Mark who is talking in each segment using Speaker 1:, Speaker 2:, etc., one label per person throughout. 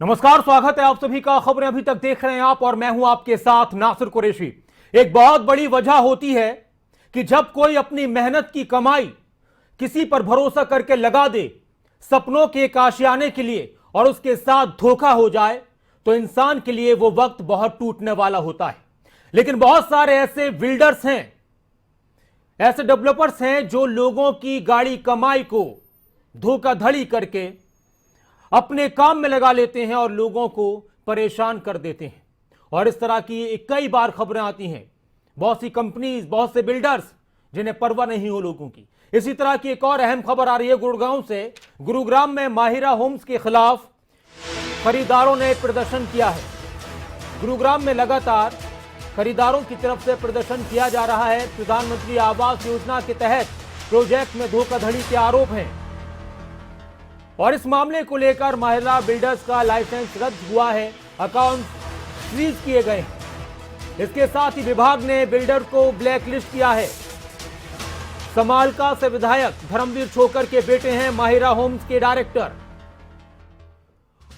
Speaker 1: नमस्कार, स्वागत है आप सभी का। खबरें अभी तक देख रहे हैं आप और मैं हूं आपके साथ नासिर कुरैशी। एक बहुत बड़ी वजह होती है कि जब कोई अपनी मेहनत की कमाई किसी पर भरोसा करके लगा दे सपनों के एक आशियाने के लिए और उसके साथ धोखा हो जाए तो इंसान के लिए वो वक्त बहुत टूटने वाला होता है। लेकिन बहुत सारे ऐसे बिल्डर्स हैं, ऐसे डेवलपर्स हैं जो लोगों की गाड़ी कमाई को धोखाधड़ी करके अपने काम में लगा लेते हैं और लोगों को परेशान कर देते हैं। और इस तरह की कई बार खबरें आती हैं, बहुत सी कंपनीज, बहुत से बिल्डर्स जिन्हें परवाह नहीं हो लोगों की। इसी तरह की एक और अहम खबर आ रही है गुड़गांव से। गुरुग्राम में माहिरा होम्स के खिलाफ खरीदारों ने प्रदर्शन किया है। गुरुग्राम में लगातार खरीदारों की तरफ से प्रदर्शन किया जा रहा है। प्रधानमंत्री आवास योजना के तहत प्रोजेक्ट में धोखाधड़ी के आरोप हैं और इस मामले को लेकर माहिरा बिल्डर्स का लाइसेंस रद्द हुआ है, अकाउंट फ्रीज किए गए हैं। इसके साथ ही विभाग ने बिल्डर को ब्लैकलिस्ट किया है। समालका से विधायक धर्मवीर छोकर के बेटे हैं माहिरा होम्स के डायरेक्टर।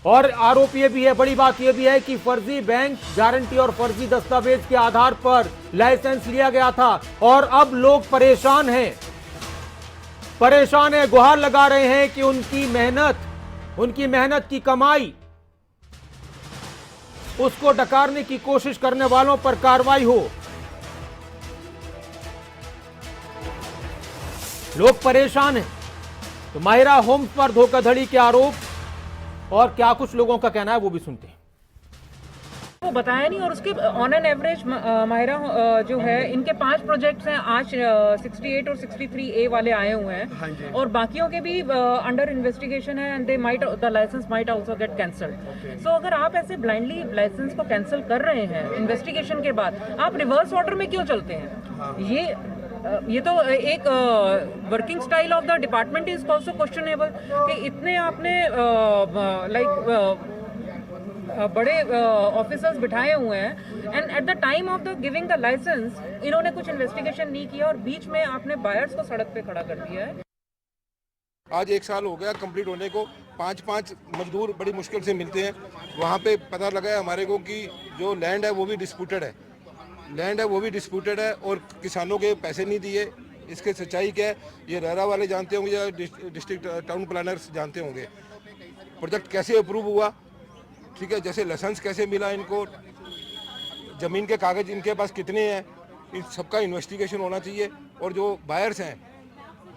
Speaker 1: और आरोप यह भी है, बड़ी बात यह भी है कि फर्जी बैंक गारंटी और फर्जी दस्तावेज के आधार पर लाइसेंस लिया गया था और अब लोग परेशान हैं, गुहार लगा रहे हैं कि उनकी मेहनत की कमाई, उसको डकारने की कोशिश करने वालों पर कार्रवाई हो। लोग परेशान हैं। तो माहिरा होम्स पर धोखाधड़ी के आरोप और क्या कुछ लोगों का कहना है वो भी सुनते हैं।
Speaker 2: वो बताया नहीं। और उसके ऑन एन एवरेज माहिरा जो है, इनके 5 प्रोजेक्ट्स हैं। आज 68 और 63A वाले आए हुए हैं और बाकियों के भी अंडर इन्वेस्टिगेशन है and they might the licence might also get cancelled. So अगर आप ऐसे ब्लाइंडली लाइसेंस को कैंसिल कर रहे हैं इन्वेस्टिगेशन के बाद, आप रिवर्स ऑर्डर में क्यों चलते हैं? ये तो एक working style of the department is also questionable कि इतने आपने बड़े ऑफिसर्स बिठाए हुए हैं and at the time of the giving the licence इन्होंने कुछ इन्वेस्टिगेशन नहीं किया और बीच में आपने बायर्स को सड़क पे खड़ा कर दिया है।
Speaker 3: आज 1 साल हो गया कंप्लीट होने को। 5 मजदूर बड़ी मुश्किल से मिलते हैं। वहाँ पे पता लगा है हमारे को कि जो लैंड है वो भी डिस्प्यूटेड है और किसानों के पैसे नहीं दिए। इसके सच्चाई क्या है ये रेरा वाले जानते होंगे या डिस्ट्रिक्ट टाउन प्लानर्स जानते होंगे। प्रोजेक्ट कैसे अप्रूव हुआ, ठीक है, जैसे लाइसेंस कैसे मिला इनको, ज़मीन के कागज़ इनके पास कितने हैं, इन सबका इन्वेस्टिगेशन होना चाहिए। और जो बायर्स हैं,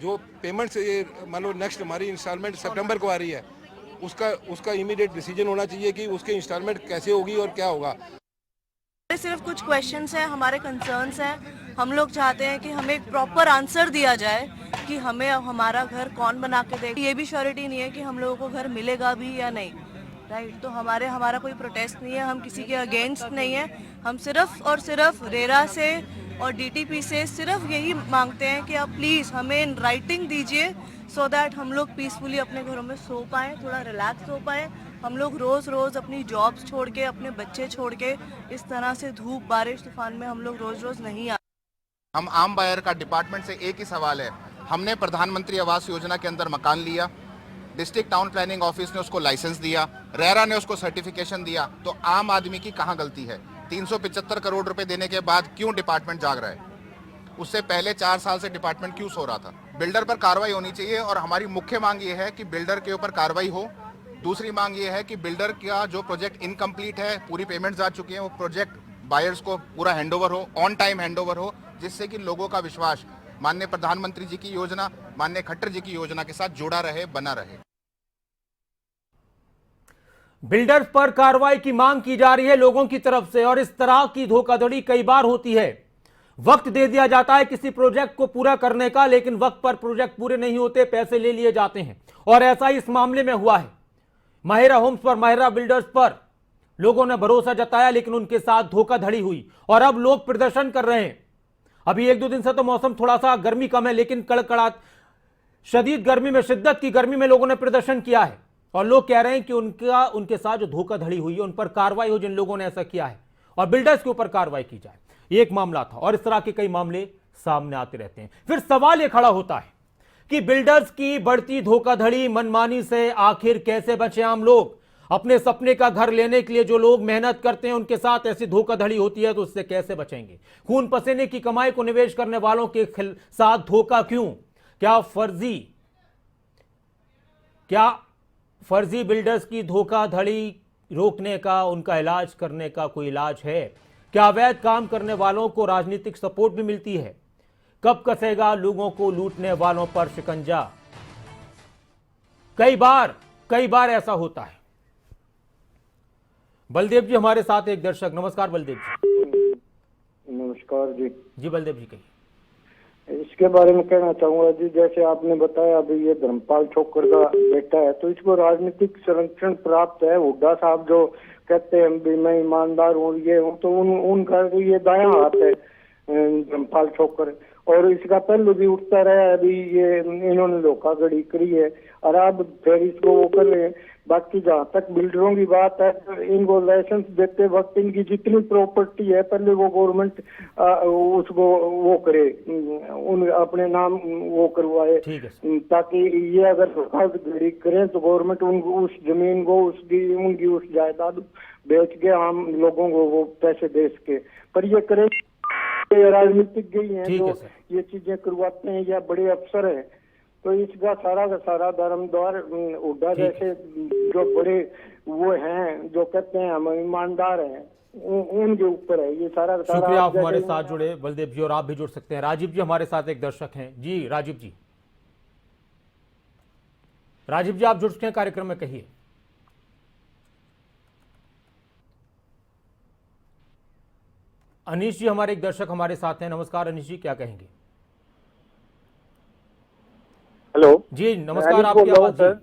Speaker 3: जो पेमेंट्स मान लो नेक्स्ट हमारी इंस्टॉलमेंट सितंबर को आ रही है, उसका इमीडिएट डिसीजन होना चाहिए कि उसके इंस्टॉलमेंट कैसे होगी और क्या होगा।
Speaker 4: सिर्फ कुछ क्वेश्चंस हैं, हमारे कंसर्न्स हैं। हम लोग चाहते हैं कि हमें एक प्रॉपर आंसर दिया जाए कि हमें हमारा घर कौन बना के देगा। ये भी श्योरिटी नहीं है कि हम लोगों को घर मिलेगा भी या नहीं, राइट। तो हमारा कोई प्रोटेस्ट नहीं है, हम किसी के अगेंस्ट नहीं है। हम सिर्फ और सिर्फ रेरा से और डीटीपी से सिर्फ यही मांगते हैं कि आप प्लीज़ हमें इन राइटिंग दीजिए सो दैट हम लोग पीसफुली अपने घरों में सो पाएँ, थोड़ा रिलैक्स हो पाएँ। हम लोग रोज़ अपनी जॉब्स छोड़ के, अपने बच्चे छोड़ के इस तरह से धूप बारिश तूफान में हम लोग रोज़ नहीं आ।
Speaker 5: हम आम बायर का डिपार्टमेंट से एक ही सवाल है। हमने प्रधानमंत्री आवास योजना के अंदर मकान लिया, डिस्ट्रिक्ट टाउन प्लानिंग ऑफिस ने उसको लाइसेंस दिया, रेरा ने उसको सर्टिफिकेशन दिया, तो आम आदमी की कहाँ गलती है? 375 करोड़ रुपए देने के बाद क्यों डिपार्टमेंट जाग रहा है? उससे पहले 4 साल से डिपार्टमेंट क्यों सो रहा था? बिल्डर पर कार्रवाई होनी चाहिए और हमारी मुख्य मांग ये है कि बिल्डर के ऊपर कार्रवाई हो। दूसरी मांग ये है कि बिल्डर का जो प्रोजेक्ट इनकम्प्लीट है, पूरी पेमेंट्स आ चुकी हैं, वो प्रोजेक्ट बायर्स को पूरा हैंडओवर हो, ऑन टाइम हैंडओवर हो, जिससे कि लोगों का विश्वास माननीय प्रधानमंत्री जी की योजना, माननीय खट्टर जी की योजना के साथ जुड़ा रहे, बना रहे।
Speaker 1: बिल्डर्स पर कार्रवाई की मांग की जा रही है लोगों की तरफ से और इस तरह की धोखाधड़ी कई बार होती है। वक्त दे दिया जाता है किसी प्रोजेक्ट को पूरा करने का, लेकिन वक्त पर प्रोजेक्ट पूरे नहीं होते, पैसे ले लिए जाते हैं और ऐसा ही इस मामले में हुआ है। माहिरा होम्स पर, माहिरा बिल्डर्स पर लोगों ने भरोसा जताया लेकिन उनके साथ धोखाधड़ी हुई और अब लोग प्रदर्शन कर रहे हैं। अभी 1-2 दिन से तो मौसम थोड़ा सा गर्मी कम है, लेकिन कड़कड़ाहट शदीद गर्मी में, शिद्दत की गर्मी में लोगों ने प्रदर्शन किया है और लोग कह रहे हैं कि उनके साथ जो धोखाधड़ी हुई है उन पर कार्रवाई हो, जिन लोगों ने ऐसा किया है, और बिल्डर्स के ऊपर कार्रवाई की जाए। ये एक मामला था और इस तरह के कई मामले सामने आते रहते हैं। फिर सवाल यह खड़ा होता है कि बिल्डर्स की बढ़ती धोखाधड़ी, मनमानी से आखिर कैसे बचे आम लोग? अपने सपने का घर लेने के लिए जो लोग मेहनत करते हैं उनके साथ ऐसी धोखाधड़ी होती है तो उससे कैसे बचेंगे? खून पसीने की कमाई को निवेश करने वालों के साथ धोखा क्यों? क्या फर्जी बिल्डर्स की धोखाधड़ी रोकने का, उनका इलाज करने का कोई इलाज है? क्या अवैध काम करने वालों को राजनीतिक सपोर्ट भी मिलती है? कब कसेगा लोगों को लूटने वालों पर शिकंजा? कई बार ऐसा होता है। बलदेव जी हमारे साथ एक दर्शक। नमस्कार बलदेव जी।
Speaker 6: नमस्कार जी।
Speaker 1: जी बलदेव जी कहिए।
Speaker 6: इसके बारे में कहना चाहूंगा जी, जैसे आपने बताया अभी ये धर्मपाल छोकर का बेटा है तो इसको राजनीतिक संरक्षण प्राप्त है। हुड्डा साहब जो कहते हैं भी मैं ईमानदार हूँ ये हूँ, तो उनका तो ये दायां हाथ है धर्मपाल छोकर, और इसका पहलू भी उठता रहा है। अभी ये इन्होंने धोखाधड़ी करी है और अब फिर इसको वो कर रहे हैं। बाकी जहाँ तक बिल्डरों की बात है तो इनको लाइसेंस देते वक्त इनकी जितनी प्रॉपर्टी है पहले वो गवर्नमेंट उसको वो करे, उन अपने नाम वो करवाए, ताकि ये अगर धोखाधड़ी करें तो गवर्नमेंट उस जमीन को उनकी उस जायदाद बेच के आम लोगों को वो पैसे दे सके। पर ये करे राजनीतिक गई हैं जो ये चीजें करवाते हैं या बड़े अफसर हैं, तो इसका सारा का सारा धर्मद्वार हुड्डा जैसे जो बड़े वो हैं जो कहते हैं हम ईमानदार हैं उनके ऊपर है ये सारा का सारा।
Speaker 1: शुक्रिया आप हमारे साथ जुड़े बलदेव जी, और आप भी जुड़ सकते हैं। राजीव जी हमारे साथ एक दर्शक हैं। जी राजीव जी। राजीव जी आप जुड़ चुके हैं कार्यक्रम में, कहिए। अनीश जी हमारे एक दर्शक हमारे साथ हैं। नमस्कार अनीश जी, क्या कहेंगे?
Speaker 7: हेलो
Speaker 1: जी नमस्कार, आपकी आवाज सर।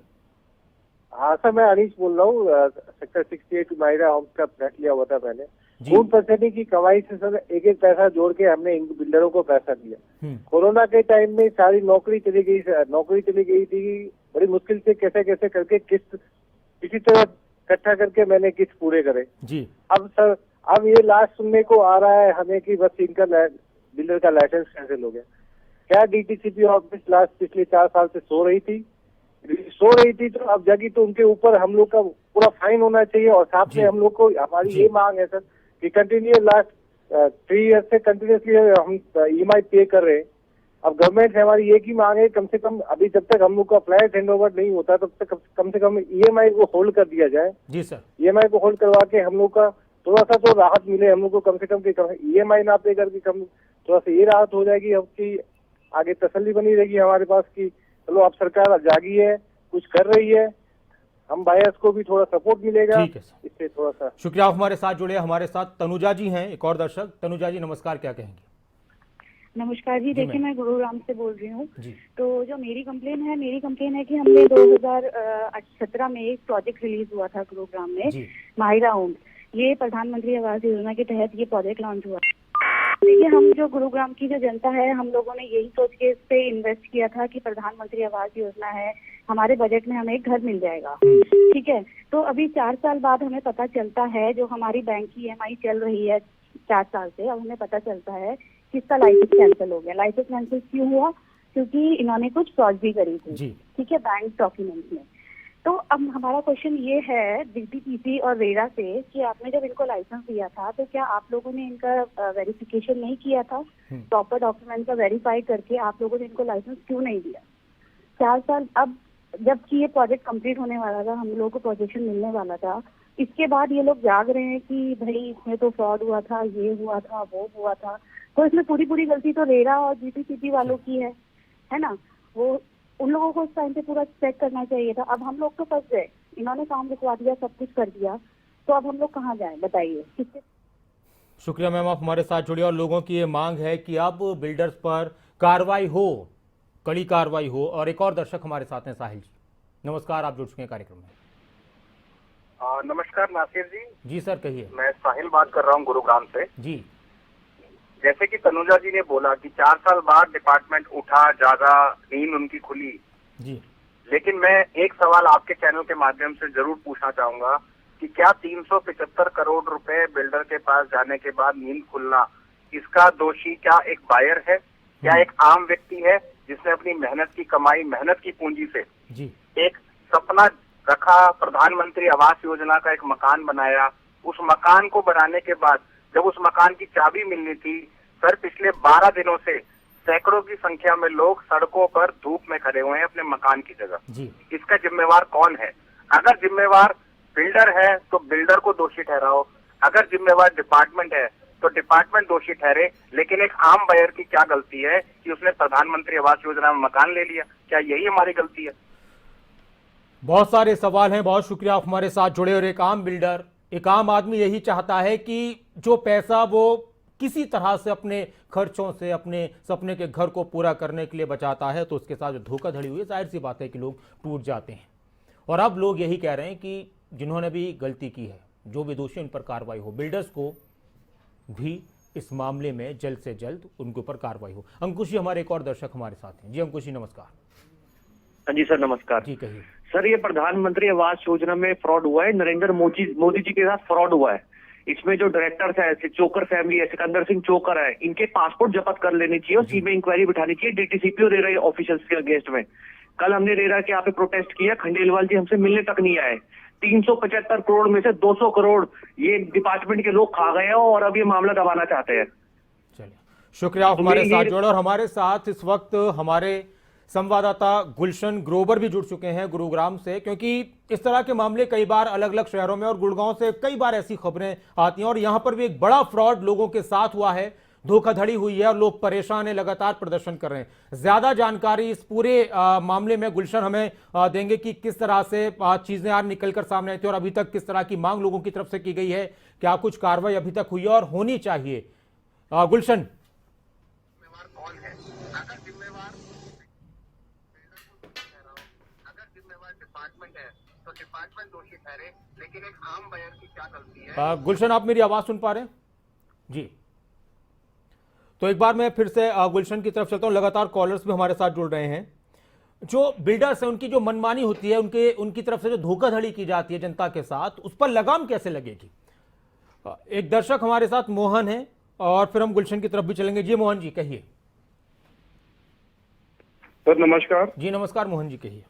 Speaker 7: हाँ सर, मैं अनीश बोल रहा हूँ। सेक्टर 68 मायरा होम्स का फ्लैट लिया हुआ था मैंने। खून पसीने की कमाई से सर एक एक पैसा जोड़ के हमने इन बिल्डरों को पैसा दिया। कोरोना के टाइम में सारी नौकरी चली गई थी। बड़ी मुश्किल से कैसे कैसे करके किस्त किसी तरह इकट्ठा करके मैंने किस्त पूरे करे जी। अब सर अब ये लास्ट सुनने को आ रहा है हमें कि बस इनका बिल्डर का लाइसेंस कैंसिल हो गया। क्या डीटीसीपी ऑफिस लास्ट पिछले 4 साल से सो रही थी तो अब जागी तो उनके ऊपर हम लोग का पूरा फाइन होना चाहिए। और साथ में हम लोग को हमारी ये मांग है सर कि कंटिन्यू लास्ट 3 ईयर से कंटिन्यूसली हम EMI पे कर रहे हैं। अब गवर्नमेंट से हमारी एक ही मांग है, कम से कम अभी जब तक हम लोग का फ्लैट हैंड ओवर नहीं होता तब तक कम से कम EMI को होल्ड कर दिया जाए। जी सर, EMI को होल्ड करवा के हम लोग का थोड़ा सा तो राहत मिले हम लोग को, कम से कम EMI ना पे करके कम थोड़ा सा ये राहत हो जाएगी। आपकी आगे तसल्ली बनी रहेगी हमारे पास कि चलो अब सरकार जागी है, कुछ कर रही है, हम बायर्स को भी थोड़ा सपोर्ट मिलेगा। इससे थोड़ा सा
Speaker 1: शुक्रिया। आप हमारे साथ जुड़े। हमारे साथ तनुजा जी हैं, एक और दर्शक। तनुजा जी नमस्कार, क्या कहेंगे?
Speaker 8: नमस्कार जी, देखिए मैं गुरुग्राम से बोल रही हूँ। तो जो मेरी कंप्लेन है कि हमने 2017 में एक प्रोजेक्ट रिलीज हुआ था गुरुग्राम में, माहिरा होम्स। ये प्रधानमंत्री आवास योजना के तहत ये प्रोजेक्ट लॉन्च हुआ। देखिए हम जो गुरुग्राम की जो जनता है, हम लोगों ने यही सोच के इस पे इन्वेस्ट किया था कि प्रधानमंत्री आवास योजना है, हमारे बजट में हमें एक घर मिल जाएगा। ठीक है, तो अभी 4 साल बाद हमें पता चलता है जो हमारी बैंक की EMI चल रही है 4 साल से, अब हमें पता चलता है कि इसका लाइसेंस कैंसिल हो गया। लाइसेंस कैंसिल क्यों हुआ? क्योंकि इन्होंने कुछ फ्रॉड भी करी थी, ठीक है, बैंक डॉक्यूमेंट्स में। तो अब हमारा क्वेश्चन ये है DTPC और रेरा से कि आपने जब इनको लाइसेंस दिया था तो क्या आप लोगों ने इनका वेरिफिकेशन नहीं किया था? प्रॉपर डॉक्यूमेंट का वेरीफाई करके आप लोगों ने इनको लाइसेंस क्यों नहीं दिया? 4 साल अब जबकि ये प्रोजेक्ट कंप्लीट होने वाला था, हम लोगों को प्रोजेक्शन मिलने वाला था, इसके बाद ये लोग जाग रहे हैं कि भाई इसमें तो फ्रॉड हुआ था, ये हुआ था, वो हुआ था। तो इसमें पूरी गलती तो रेरा और GTPC वालों की है ना। वो उन लोगों को उस टाइम पे पूरा चेक करना चाहिए था। अब हम लोग तो फंस गए, इन्होंने काम रुकवा दिया, सब कुछ कर दिया, तो अब हम लोग कहाँ जाएं बताइए?
Speaker 1: शुक्रिया मैम, आप हमारे साथ जुड़े। और लोगों की ये मांग है कि अब बिल्डर्स पर कार्रवाई हो, कड़ी कार्रवाई हो। और एक और दर्शक हमारे साथ हैं, साहिल जी। नमस्कार, आप जुड़ चुके हैं कार्यक्रम में।
Speaker 9: नमस्कार नासिर जी।
Speaker 1: जी सर कहिए।
Speaker 9: मैं साहिल बात कर रहा हूँ गुरुग्राम से।
Speaker 1: जी,
Speaker 9: जैसे कि तनुजा जी ने बोला कि 4 साल बाद डिपार्टमेंट उठा, जागा, नींद उनकी खुली
Speaker 1: जी।
Speaker 9: लेकिन मैं एक सवाल आपके चैनल के माध्यम से जरूर पूछना चाहूंगा कि क्या 375 करोड़ रुपए बिल्डर के पास जाने के बाद नींद खुलना, इसका दोषी क्या एक बायर है, क्या एक आम व्यक्ति है जिसने अपनी मेहनत की कमाई, मेहनत की पूंजी से एक सपना रखा, प्रधानमंत्री आवास योजना का एक मकान बनाया, उस मकान को बनाने के बाद जब उस मकान की चाबी मिलनी थी, सर पिछले 12 दिनों से सैकड़ों की संख्या में लोग सड़कों पर धूप में खड़े हुए हैं अपने मकान की जगह। इसका जिम्मेवार कौन है? अगर जिम्मेवार बिल्डर है तो बिल्डर को दोषी ठहराओ, अगर जिम्मेवार डिपार्टमेंट है तो डिपार्टमेंट दोषी ठहरे, लेकिन एक आम बायर की क्या गलती है कि उसने प्रधानमंत्री आवास योजना में मकान ले लिया? क्या यही हमारी गलती है?
Speaker 1: बहुत सारे सवाल हैं, बहुत शुक्रिया आप हमारे साथ जुड़े। और एक आम बिल्डर, एक आम आदमी यही चाहता है कि जो पैसा वो किसी तरह से अपने खर्चों से अपने सपने के घर को पूरा करने के लिए बचाता है, तो उसके साथ जो धोखाधड़ी हुई, जाहिर सी बात है कि लोग टूट जाते हैं। और अब लोग यही कह रहे हैं कि जिन्होंने भी गलती की है, जो भी दोषी, उन पर कार्रवाई हो, बिल्डर्स को भी इस मामले में जल्द से जल्द उनके ऊपर कार्रवाई हो। अंकुश जी हमारे एक और दर्शक हमारे साथ हैं। जी अंकुश जी नमस्कार।
Speaker 10: हाँ जी सर नमस्कार।
Speaker 1: जी कहिए
Speaker 10: सर, ये प्रधानमंत्री आवास योजना में फ्रॉड हुआ है, नरेंद्र मोदी जी के साथ फ्रॉड हुआ है। इसमें जो डायरेक्टर्स है, चोकर फैमिली है, सिकंदर सिंह चोकर है, इनके पासपोर्ट जब्त कर लेनी चाहिए और सीबीआई इंक्वायरी बिठानी चाहिए डीटीसीपी और रेरा ऑफिशियल्स के अगेंस्ट में। कल हमने रेरा के यहाँ पे प्रोटेस्ट किया, खंडेलवाल जी हमसे मिलने तक नहीं आए। 375 करोड़ में से 200 करोड़ ये डिपार्टमेंट के लोग खा गए हैं और अब ये मामला दबाना चाहते हैं।
Speaker 1: चलिए शुक्रिया आप हमारे साथ जुड़े। और हमारे साथ इस वक्त हमारे संवाददाता गुलशन ग्रोवर भी जुड़ चुके हैं गुरुग्राम से, क्योंकि इस तरह के मामले कई बार अलग अलग शहरों में और गुड़गांव से कई बार ऐसी खबरें आती हैं और यहां पर भी एक बड़ा फ्रॉड लोगों के साथ हुआ है, धोखाधड़ी हुई है और लोग परेशान हैं, लगातार प्रदर्शन कर रहे हैं। ज्यादा जानकारी इस पूरे मामले में गुलशन हमें देंगे कि किस तरह से चीजें आज निकलकर सामने आई थी और अभी तक किस तरह की मांग लोगों की तरफ से की गई है, क्या कुछ कार्रवाई अभी तक हुई है और होनी चाहिए। गुलशन
Speaker 9: डिपार्टमेंट दोषी ठहरे, लेकिन एक आम बायर की क्या गलती है?
Speaker 1: गुलशन आप मेरी आवाज सुन पा रहे हैं? जी, तो एक बार मैं फिर से गुलशन की तरफ चलता हूं। लगातार कॉलर्स भी हमारे साथ जुड़ रहे हैं। जो बिल्डर्स हैं उनकी जो मनमानी होती है, उनकी तरफ से जो धोखाधड़ी की जाती है जनता के साथ, उस पर लगाम कैसे लगेगी? एक दर्शक हमारे साथ मोहन है और फिर हम गुलशन की तरफ भी चलेंगे। जी मोहन जी कहिए।
Speaker 11: सर नमस्कार।
Speaker 1: जी नमस्कार मोहन जी कहिए।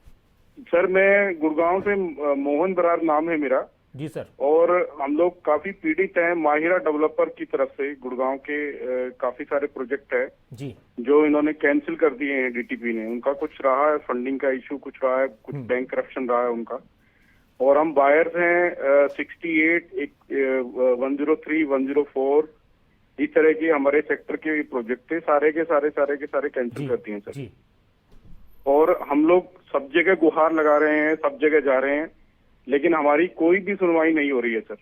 Speaker 11: सर मैं गुड़गांव से मोहन बरार नाम है मेरा।
Speaker 1: जी सर।
Speaker 11: और हम लोग काफी पीड़ित हैं माहिरा डेवलपर की तरफ से। गुड़गांव के काफी सारे प्रोजेक्ट है
Speaker 1: जी जो
Speaker 11: इन्होंने कैंसिल कर दिए हैं डीटीपी ने। उनका कुछ रहा है फंडिंग का इशू, कुछ रहा है, कुछ बैंक करप्शन रहा है उनका। और हम बायर्स हैं 68, 103, 104 इस तरह के हमारे सेक्टर के प्रोजेक्ट थे, सारे के सारे कैंसिल कर दिए हैं सर। और हम लोग सब जगह गुहार लगा रहे हैं, सब जगह जा रहे हैं, लेकिन हमारी कोई भी सुनवाई नहीं हो रही है सर।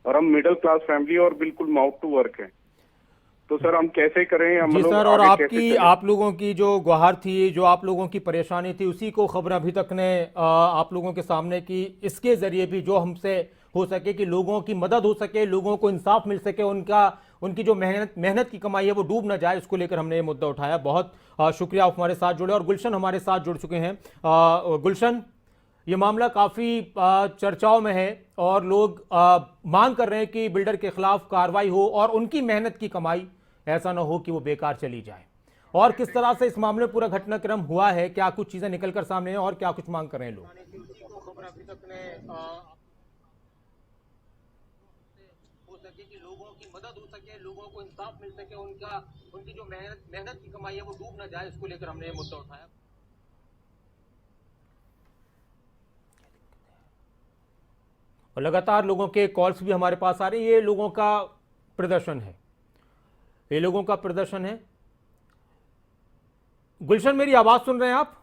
Speaker 11: और हम मिडिल क्लास फैमिली और बिल्कुल माउथ टू वर्क है, तो सर हम कैसे करें? हम
Speaker 1: जी
Speaker 11: लोग
Speaker 1: सर, और आप लोगों की जो गुहार थी, जो आप लोगों की परेशानी थी, उसी को खबर अभी तक ने आप लोगों के सामने की। इसके जरिए भी जो हमसे हो सके कि लोगों की मदद हो सके, लोगों को इंसाफ मिल सके, उनकी जो मेहनत की कमाई है वो डूब ना जाए, इसको लेकर हमने ये मुद्दा उठाया। बहुत शुक्रिया आप हमारे साथ जुड़े। और गुलशन हमारे साथ जुड़ चुके हैं। गुलशन, ये मामला काफ़ी चर्चाओं में है और लोग मांग कर रहे हैं कि बिल्डर के खिलाफ कार्रवाई हो और उनकी मेहनत की कमाई ऐसा ना हो कि वो बेकार चली जाए। और किस तरह से इस मामले में पूरा घटनाक्रम हुआ है, क्या कुछ चीज़ें निकलकर सामने हैं और क्या कुछ मांग कर रहे हैं लोग?
Speaker 12: कि लोगों की मदद हो सके, लोगों को इंसाफ मिल सके, उनकी जो मेहनत की कमाई है वो डूब ना जाए, इसको लेकर हमने ये मुद्दा उठाया।
Speaker 1: और लगातार लोगों के कॉल्स भी हमारे पास आ रहे हैं। ये लोगों का प्रदर्शन है, ये लोगों का प्रदर्शन है। गुलशन मेरी आवाज सुन रहे हैं आप?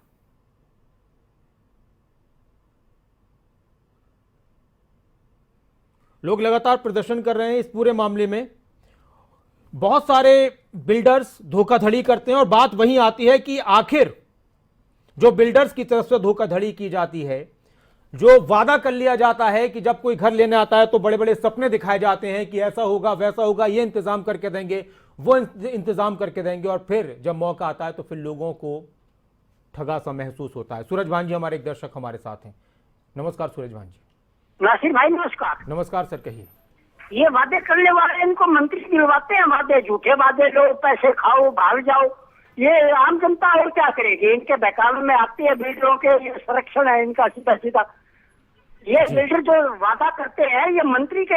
Speaker 1: लोग लगातार प्रदर्शन कर रहे हैं इस पूरे मामले में। बहुत सारे बिल्डर्स धोखाधड़ी करते हैं और बात वहीं आती है कि आखिर जो बिल्डर्स की तरफ से धोखाधड़ी की जाती है, जो वादा कर लिया जाता है कि जब कोई घर लेने आता है तो बड़े बड़े सपने दिखाए जाते हैं कि ऐसा होगा वैसा होगा, ये इंतजाम करके देंगे, वो इंतजाम करके देंगे, और फिर जब मौका आता है तो फिर लोगों को ठगा सा महसूस होता है। सूरज भांजी हमारे एक दर्शक हमारे साथ हैं। नमस्कार सूरज भांजी।
Speaker 13: नासिर भाई नमस्कार।
Speaker 1: नमस्कार सर, कहिए।
Speaker 13: ये वादे करने वाले इनको मंत्री दिलवाते हैं वादे, झूठे वादे, लो पैसे खाओ भाग जाओ। ये आम जनता और क्या करेगी? इनके बहकावे में आती है बिल्डरों के, ये संरक्षण है इनका सीधा सीधा। ये बिल्डर जो वादा करते हैं ये मंत्री के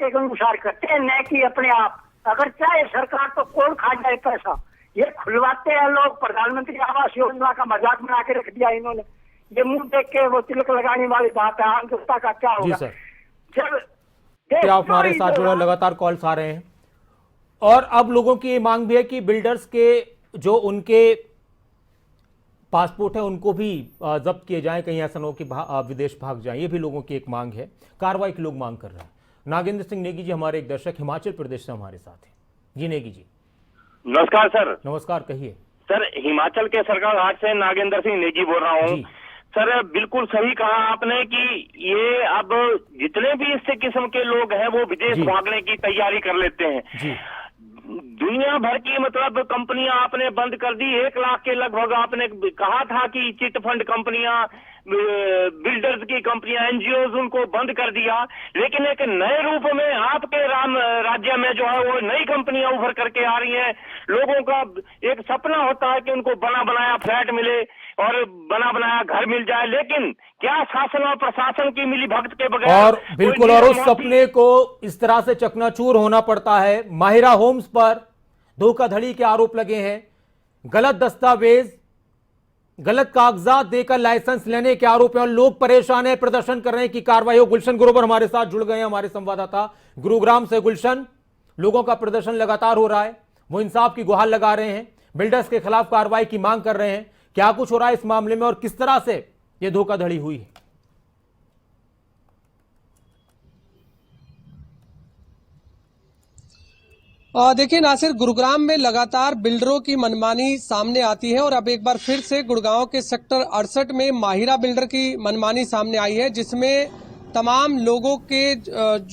Speaker 13: अनुसार करते हैं, न कि अपने आप। अगर चाहे सरकार तो कौन खा जाए पैसा, ये खुलवाते हैं लोग। प्रधानमंत्री आवास योजना का मजाक बना के रख दिया इन्होंने। ये मुंह देख के वो तिलक लगाने वाली बात है। आम जनता का क्या होगा जब
Speaker 1: आप हमारे साथ जुड़े, लगातार कॉल्स आ रहे हैं। और अब लोगों की ये मांग भी है कि बिल्डर्स के जो उनके पासपोर्ट है उनको भी जब्त किए जाएं, कहीं ऐसा न हो कि विदेश भाग जाएं। ये भी लोगों की एक मांग है, कार्रवाई की लोग मांग कर रहे हैं। नागेंद्र सिंह नेगी जी हमारे एक दर्शक हिमाचल प्रदेश से हमारे साथ हैं। जी नेगी जी
Speaker 14: नमस्कार सर।
Speaker 1: नमस्कार, कहिए
Speaker 14: सर। हिमाचल के सरकार हाट से नागेंद्र सिंह नेगी बोल रहा हूँ। सर बिल्कुल सही कहा आपने कि ये अब जितने भी इस किस्म के लोग हैं वो विदेश भागने की तैयारी कर लेते हैं। दुनिया भर की मतलब कंपनियां आपने बंद कर दी। 1 लाख के लगभग आपने कहा था कि चिट फंड कंपनियां, बिल्डर्स की कंपनियां, एनजीओ उनको बंद कर दिया। लेकिन एक नए रूप में आपके राज्य में जो है वो नई कंपनियां उभर करके आ रही हैं। लोगों का एक सपना होता है कि उनको बना बनाया फ्लैट मिले और बना बनाया घर मिल जाए, लेकिन क्या शासन और प्रशासन की मिली भगत के बगैर
Speaker 1: और बिल्कुल, और उस सपने को इस तरह से चकनाचूर होना पड़ता है। माहिरा होम्स पर धोखाधड़ी के आरोप लगे हैं, गलत दस्तावेज, गलत कागजात देकर लाइसेंस लेने के आरोप है और लोग परेशान है, प्रदर्शन कर रहे हैं कि कार्रवाई हो। गुलशन ग्रोवर हमारे साथ जुड़ गए हैं, हमारे संवाददाता गुरुग्राम से। गुलशन, लोगों का प्रदर्शन लगातार हो रहा है, वो इंसाफ की गुहार लगा रहे हैं, बिल्डर्स के खिलाफ कार्रवाई की मांग कर रहे हैं। क्या कुछ हो रहा है इस मामले में और किस तरह से यह धोखाधड़ी हुई है?
Speaker 15: देखिए नासिर, गुरुग्राम में लगातार बिल्डरों की मनमानी सामने आती है और अब एक बार फिर से गुड़गांव के सेक्टर 68 में माहिरा बिल्डर की मनमानी सामने आई है, जिसमें तमाम लोगों के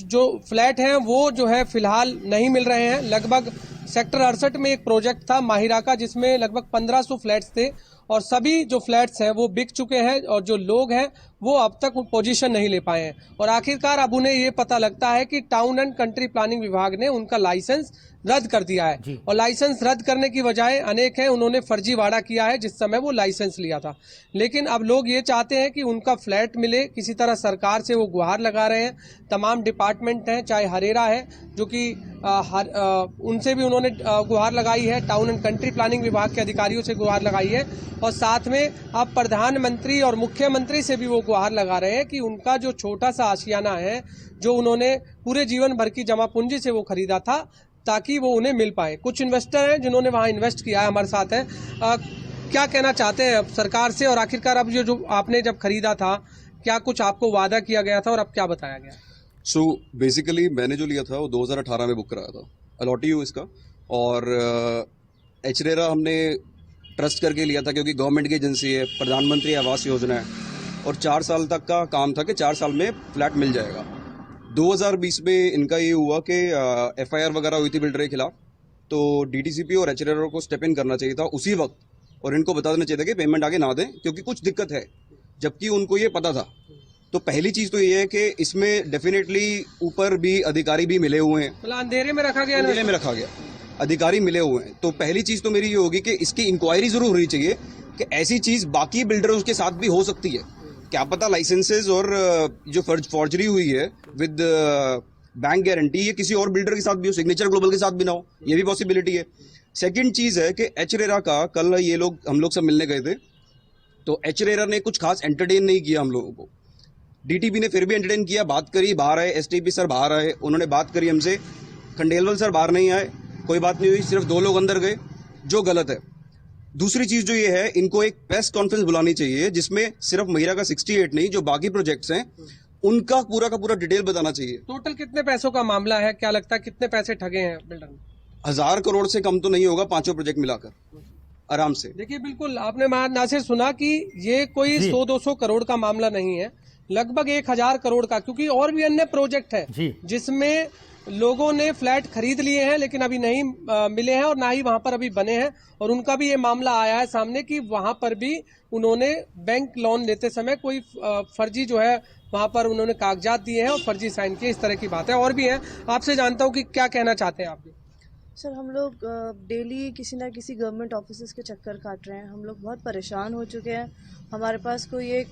Speaker 15: जो फ्लैट हैं वो जो है फिलहाल नहीं मिल रहे हैं। लगभग सेक्टर 68 में एक प्रोजेक्ट था माहिरा का, जिसमें लगभग 1500 फ्लैट्स थे और सभी जो फ्लैट्स हैं वो बिक चुके हैं और जो लोग हैं वो अब तक पोजीशन नहीं ले पाए हैं। और आखिरकार अब उन्हें ये पता लगता है कि टाउन एंड कंट्री प्लानिंग विभाग ने उनका लाइसेंस रद्द कर दिया है और लाइसेंस रद्द करने की वजह अनेक हैं। उन्होंने फर्जीवाड़ा किया है जिस समय वो लाइसेंस लिया था, लेकिन अब लोग ये चाहते हैं कि उनका फ्लैट मिले। किसी तरह सरकार से वो गुहार लगा रहे हैं। तमाम डिपार्टमेंट हैं, चाहे हरेरा है जो कि उनसे भी उन्होंने गुहार लगाई है, टाउन एंड कंट्री प्लानिंग विभाग के अधिकारियों से गुहार लगाई है और साथ में अब प्रधानमंत्री और मुख्यमंत्री से भी वो गुहार लगा रहे हैं कि उनका जो छोटा सा आशियाना है, जो उन्होंने पूरे जीवन भर की जमा पूंजी से वो खरीदा था, ताकि वो उन्हें मिल पाए। कुछ इन्वेस्टर हैं जिन्होंने वहां इन्वेस्ट किया है, हमारे साथ है। क्या कहना चाहते हैं अब सरकार से और आखिरकार अब जो आपने जब खरीदा था क्या कुछ आपको वादा किया गया था और अब क्या बताया गया?
Speaker 16: सो बेसिकली मैंने जो लिया था वो 2018 में बुक कराया था, अलॉटी हूँ इसका। और एचरेरा हमने ट्रस्ट करके लिया था क्योंकि गवर्नमेंट की एजेंसी है, प्रधानमंत्री आवास योजना है और 4 साल तक का काम था कि 4 साल में फ्लैट मिल जाएगा। 2020 में इनका ये हुआ कि एफआईआर वगैरह हुई थी बिल्डर के खिलाफ, तो डीटीसीपी और एचरेरा को स्टेप इन करना चाहिए था उसी वक्त और इनको बता देना चाहिए था कि पेमेंट आगे ना दें क्योंकि कुछ दिक्कत है, जबकि उनको ये पता था। तो पहली चीज तो ये है कि इसमें डेफिनेटली ऊपर भी अधिकारी भी मिले हुए हैं,
Speaker 15: मतलब अंधेरे में रखा गया,
Speaker 16: अंधेरे में रखा गया, अधिकारी मिले हुए हैं। तो पहली चीज तो मेरी ये होगी कि इसकी इंक्वायरी जरूर होनी चाहिए कि ऐसी चीज बाकी बिल्डरों के साथ भी हो सकती है। क्या पता लाइसेंसेज और जो फॉर्जरी हुई है विद बैंक गारंटी ये किसी और बिल्डर के साथ भी हो, सिग्नेचर ग्लोबल के साथ भी ना हो, ये भी पॉसिबिलिटी है। सेकंड चीज है कि एचरेरा का कल ये लोग हम लोग सब मिलने गए थे, तो एचरेरा ने कुछ खास एंटरटेन नहीं किया हम लोगों को। डीटीपी ने फिर भी एंटरटेन किया, बात करी, बाहर आए, एसटीपी सर बाहर आए, उन्होंने बात करी हमसे, खंडेलवाल सर बाहर नहीं आए, कोई बात नहीं हुई, सिर्फ 2 लोग अंदर गए, जो गलत है। दूसरी चीज जो ये है, इनको एक प्रेस कॉन्फ्रेंस बुलानी चाहिए जिसमें सिर्फ महिरा का 68 नहीं, जो बाकी प्रोजेक्ट्स हैं उनका पूरा का पूरा डिटेल बताना चाहिए।
Speaker 15: टोटल कितने पैसों का मामला है, क्या लगता है कितने पैसे ठगे हैं बिल्डर ने?
Speaker 16: 1000 करोड़ से कम तो नहीं होगा, 5 प्रोजेक्ट मिलाकर आराम से।
Speaker 15: देखिए बिल्कुल आपने नासिर सुना कि ये कोई 100-200 करोड़ का मामला नहीं है, लगभग 1000 करोड़ का, क्योंकि और भी अन्य प्रोजेक्ट है जिसमें लोगों ने फ्लैट खरीद लिए हैं लेकिन अभी नहीं मिले हैं और ना ही वहां पर अभी बने हैं। और उनका भी ये मामला आया है सामने कि वहां पर भी उन्होंने बैंक लोन लेते समय कोई फर्जी जो है वहां पर उन्होंने कागजात दिए हैं और फर्जी साइन किए, इस तरह की बात है। और भी है, आपसे जानता हूं कि क्या कहना चाहते हैं आप भी?
Speaker 4: सर हम लोग डेली किसी ना किसी गवर्नमेंट ऑफिसेज के चक्कर काट रहे हैं, हम लोग बहुत परेशान हो चुके हैं हमारे पास कोई एक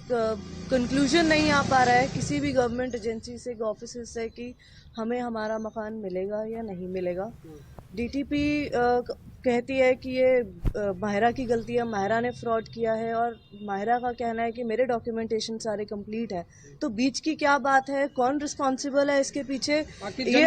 Speaker 4: कंक्लूजन नहीं आ पा रहा है किसी भी गवर्नमेंट एजेंसी से, ऑफिस से कि हमें हमारा मकान मिलेगा या नहीं मिलेगा। डीटीपी कहती है कि ये माहिरा की गलती है, माहिरा ने फ्रॉड किया है, और माहिरा का कहना है कि मेरे डॉक्यूमेंटेशन सारे कंप्लीट है। तो बीच की क्या बात है, कौन रिस्पॉन्सिबल है इसके पीछे, ये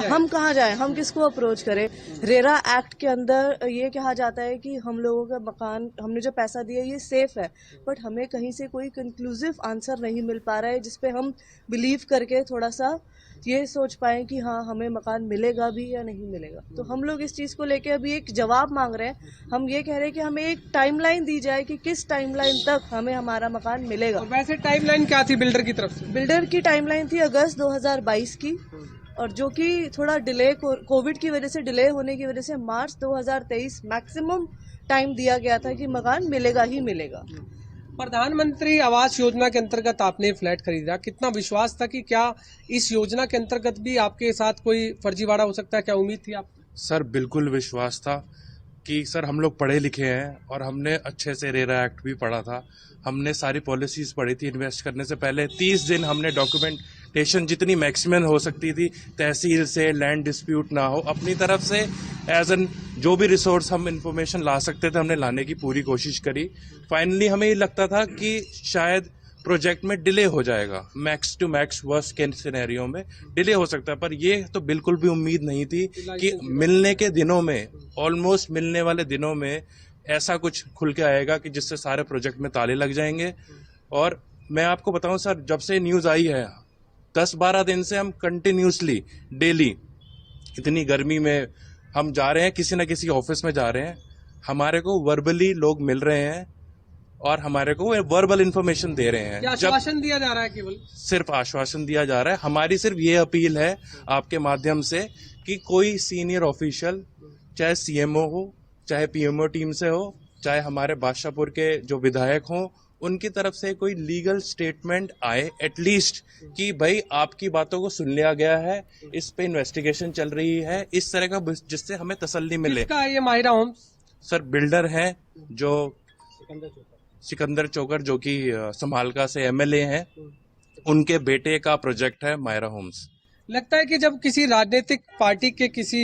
Speaker 4: हम कहाँ जाए, हम किसको अप्रोच करें। रेरा एक्ट के अंदर ये कहा जाता है कि हम लोगों का मकान, हमने जो पैसा दिया ये सेफ है, बट हमें कहीं से कोई कंक्लूसिव आंसर नहीं मिल पा रहा है जिसपे हम बिलीव करके थोड़ा सा ये सोच पाए कि हाँ हमें मकान मिलेगा भी या नहीं मिलेगा। तो हम लोग इस चीज़ को लेके अभी एक जवाब मांग रहे हैं। हम ये कह रहे हैं कि हमें एक टाइमलाइन दी जाए कि किस टाइमलाइन तक हमें हमारा मकान मिलेगा।
Speaker 15: और वैसे टाइमलाइन क्या थी बिल्डर की तरफ से?
Speaker 4: बिल्डर की टाइमलाइन थी अगस्त 2022 की, और जो कि थोड़ा डिले, कोविड की वजह से डिले होने की वजह से मार्च 2023 मैक्सिमम टाइम दिया गया था कि मकान मिलेगा ही मिलेगा।
Speaker 15: प्रधानमंत्री आवास योजना के अंतर्गत आपने फ्लैट खरीदा, कितना विश्वास था कि क्या इस योजना के अंतर्गत भी आपके साथ कोई फर्जीवाड़ा हो सकता है, क्या उम्मीद थी आप?
Speaker 17: सर बिल्कुल विश्वास था कि सर हम लोग पढ़े लिखे हैं और हमने अच्छे से रेरा एक्ट भी पढ़ा था, हमने सारी पॉलिसीज पढ़ी थी। इन्वेस्ट करने से पहले 30 दिन हमने डॉक्यूमेंटेशन जितनी मैक्सिमम हो सकती थी, तहसील से लैंड डिस्प्यूट ना हो, अपनी तरफ से एज एन जो भी रिसोर्स हम इंफॉर्मेशन ला सकते थे हमने लाने की पूरी कोशिश करी। फाइनली हमें ये लगता था कि शायद प्रोजेक्ट में डिले हो जाएगा, मैक्स टू मैक्स वर्स्ट के सिनेरियो में डिले हो सकता है, पर ये तो बिल्कुल भी उम्मीद नहीं थी कि मिलने के दिनों में, ऑलमोस्ट मिलने वाले दिनों में ऐसा कुछ खुल के आएगा कि जिससे सारे प्रोजेक्ट में ताले लग जाएंगे। और मैं आपको बताऊं सर, जब से न्यूज़ आई है 10-12 दिन से हम कंटिन्यूसली डेली, इतनी गर्मी में हम जा रहे हैं, किसी न किसी ऑफिस में जा रहे हैं, हमारे को वर्बली लोग मिल रहे हैं और हमारे को वर्बल इन्फॉर्मेशन दे रहे हैं।
Speaker 15: आश्वासन दिया जा रहा है, केवल
Speaker 17: सिर्फ आश्वासन दिया जा रहा है। हमारी सिर्फ ये अपील है आपके माध्यम से कि कोई सीनियर ऑफिशियल, चाहे सीएमओ हो, चाहे पीएमओ टीम से हो, चाहे हमारे बादशाहपुर के जो विधायक हों, उनकी तरफ से कोई लीगल स्टेटमेंट आए एटलीस्ट कि भाई आपकी बातों को सुन लिया गया है, इस पे इन्वेस्टिगेशन चल रही है, इस तरह का, जिससे हमें तसल्ली मिले।
Speaker 15: किसका है ये माहिरा होम्स?
Speaker 17: सर बिल्डर हैं जो सिकंदर चोकर, जो कि समालका से एमएलए हैं, उनके बेटे का प्रोजेक्ट है माहिरा होम्स।
Speaker 15: लगता है कि जब किसी राजनीतिक पार्टी के किसी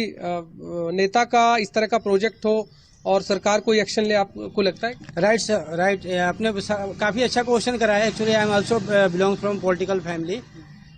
Speaker 15: नेता का इस तरह का प्रोजेक्ट हो और सरकार कोई एक्शन ले, आपको लगता है?
Speaker 18: Right sir, right. आपने काफ़ी अच्छा क्वेश्चन करा है। Actually I am also belong from political family.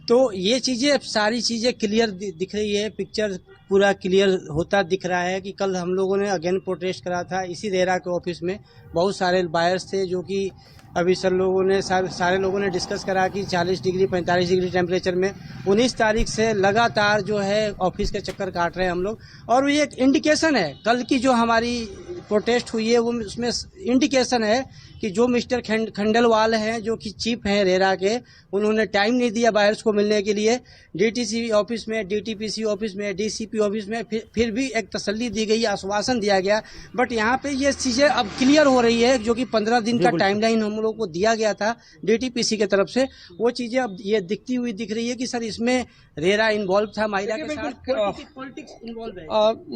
Speaker 18: तो ये चीज़ें, सारी चीज़ें क्लियर दिख रही है, पिक्चर पूरा क्लियर होता दिख रहा है कि कल हम लोगों ने अगेन प्रोटेस्ट करा था इसी रेरा के ऑफिस में। बहुत सारे बायर्स थे जो कि अभी सर लोगों ने सारे लोगों ने डिस्कस करा कि 40 डिग्री 45 डिग्री टेम्परेचर में 19 तारीख से लगातार जो है ऑफिस के चक्कर काट रहे हैं हम लोग। और ये एक इंडिकेशन है, कल की जो हमारी प्रोटेस्ट हुई है वो उसमें इंडिकेशन है कि जो मिस्टर खंडेलवाल हैं, जो कि चीफ हैं रेरा के, उन्होंने टाइम नहीं दिया बायर्स को मिलने के लिए। डीटीसी ऑफिस में, डीटीपीसी ऑफिस में, डीसीपी ऑफिस में फिर भी एक तसल्ली दी गई, आश्वासन दिया गया। बट यहाँ पे ये चीज़ें अब क्लियर हो रही है, जो कि 15 दिन का टाइमलाइन हम लोग को दिया गया था डीटीपीसी की तरफ से, वो चीज़ें अब ये दिखती हुई दिख रही है कि सर इसमें रेरा इन्वॉल्व था, माहिरा के साथ पॉलिटिक्स इन्वॉल्व है।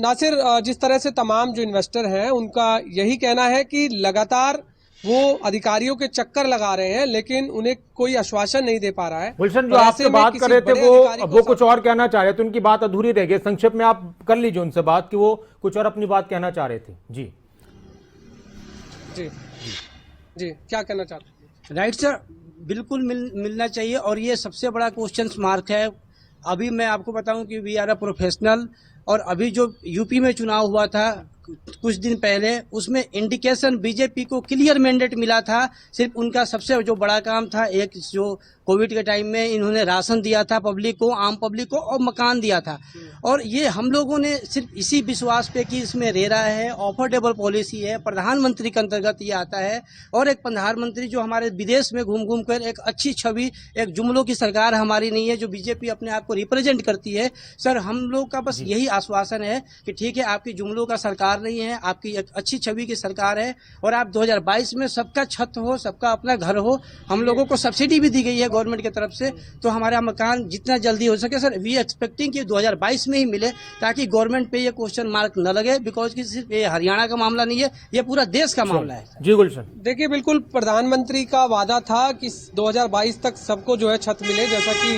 Speaker 15: नासिर, जिस तरह से तमाम जो इन्वेस्टर हैं उनका यही कहना है कि लगातार वो अधिकारियों के चक्कर लगा रहे हैं लेकिन उन्हें कोई आश्वासन नहीं दे पा रहा है।
Speaker 1: गुलशन, जो आपसे बात कर रहे थे वो कुछ और कहना चाह रहे थे, उनकी बात अधूरी रह गई। संक्षेप में आप कर लीजिए उनसे बात कि वो कुछ और अपनी बात कहना चाह रहे थे। जी
Speaker 15: जी जी, क्या कहना चाहते हैं?
Speaker 18: राइट सर, बिल्कुल मिलना चाहिए। और ये सबसे बड़ा क्वेश्चन मार्क है। अभी मैं आपको बताऊं कि वी आर अ प्रोफेशनल, और अभी जो यूपी में चुनाव हुआ था कुछ दिन पहले, उसमें इंडिकेशन बीजेपी को क्लियर मैंडेट मिला था। सिर्फ उनका सबसे जो बड़ा काम था, एक जो कोविड के टाइम में इन्होंने राशन दिया था पब्लिक को, आम पब्लिक को, और मकान दिया था। और ये हम लोगों ने सिर्फ इसी विश्वास पे कि इसमें रेरा है, अफोर्डेबल पॉलिसी है, प्रधानमंत्री के अंतर्गत ये आता है। और एक प्रधानमंत्री जो हमारे विदेश में घूम घूम कर एक अच्छी छवि, एक जुमलों की सरकार हमारी नहीं है जो बीजेपी अपने आप को रिप्रेजेंट करती है। सर हम लोग का बस यही आश्वासन है कि ठीक है, आपकी जुमलों का सरकार नहीं है, आपकी एक अच्छी छवि की सरकार है, और आप 2022 में सबका छत हो, सबका अपना घर हो। हम लोगों को सब्सिडी भी दी गई है गवर्नमेंट की तरफ से, तो हमारा मकान जितना जल्दी हो सके सर, वी एक्सपेक्टिंग कि 2022 उसमें ही मिले, ताकि गवर्नमेंट पे ये क्वेश्चन मार्क न लगे, बिकॉज कि सिर्फ ये हरियाणा का मामला नहीं है, ये पूरा देश का मामला है।
Speaker 1: जी गुलशन,
Speaker 15: देखिए बिल्कुल प्रधानमंत्री का वादा था कि 2022 तक सबको जो है छत मिले, जैसा कि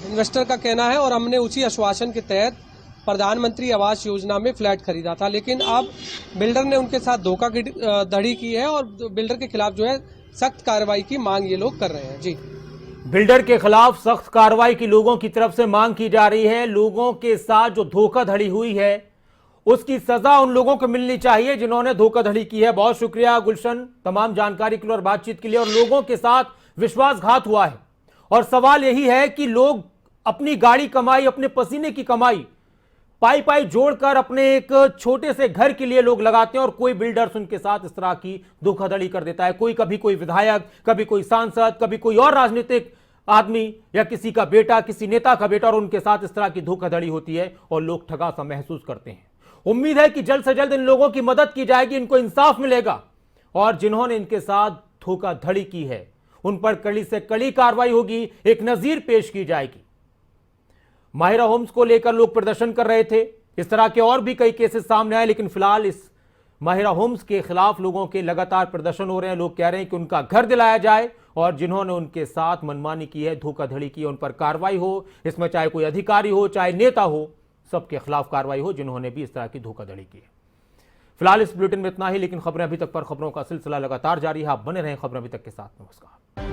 Speaker 15: इन्वेस्टर का कहना है, और हमने उसी आश्वासन के तहत प्रधानमंत्री आवास योजना में फ्लैट खरीदा था। लेकिन अब बिल्डर ने उनके साथ धोखाधड़ी की है और बिल्डर के खिलाफ जो है सख्त कार्रवाई की मांग ये लोग कर रहे हैं। जी,
Speaker 1: बिल्डर के खिलाफ सख्त कार्रवाई की लोगों की तरफ से मांग की जा रही है। लोगों के साथ जो धोखाधड़ी हुई है उसकी सजा उन लोगों को मिलनी चाहिए जिन्होंने धोखाधड़ी की है। बहुत शुक्रिया गुलशन तमाम जानकारी के लिए और बातचीत के लिए। और लोगों के साथ विश्वासघात हुआ है और सवाल यही है कि लोग अपनी गाड़ी कमाई, अपने पसीने की कमाई पाई जोड़कर अपने एक छोटे से घर के लिए लोग लगाते हैं और कोई बिल्डर्स उनके साथ इस तरह की धोखाधड़ी कर देता है। कभी कोई विधायक, कभी कोई सांसद, कभी कोई और राजनीतिक आदमी या किसी का बेटा, किसी नेता का बेटा, और उनके साथ इस तरह की धोखाधड़ी होती है और लोग ठगा सा महसूस करते हैं। उम्मीद है कि जल्द से जल्द इन लोगों की मदद की जाएगी, इनको इंसाफ मिलेगा और जिन्होंने इनके साथ धोखाधड़ी की है उन पर कड़ी से कड़ी कार्रवाई होगी, एक नजीर पेश की जाएगी। माहिरा होम्स को लेकर लोग प्रदर्शन कर रहे थे, इस तरह के और भी कई केसेस सामने आए, लेकिन फिलहाल इस माहिरा होम्स के खिलाफ लोगों के लगातार प्रदर्शन हो रहे हैं। लोग कह रहे हैं कि उनका घर दिलाया जाए और जिन्होंने उनके साथ मनमानी की है, धोखाधड़ी की है, उन पर कार्रवाई हो। इसमें चाहे कोई अधिकारी हो, चाहे नेता हो, सबके खिलाफ कार्रवाई हो जिन्होंने भी इस तरह की धोखाधड़ी की है। फिलहाल इस बुलेटिन में इतना ही, लेकिन खबरें अभी तक पर खबरों का सिलसिला लगातार जारी है। आप बने रहें खबरें अभी तक के साथ। नमस्कार।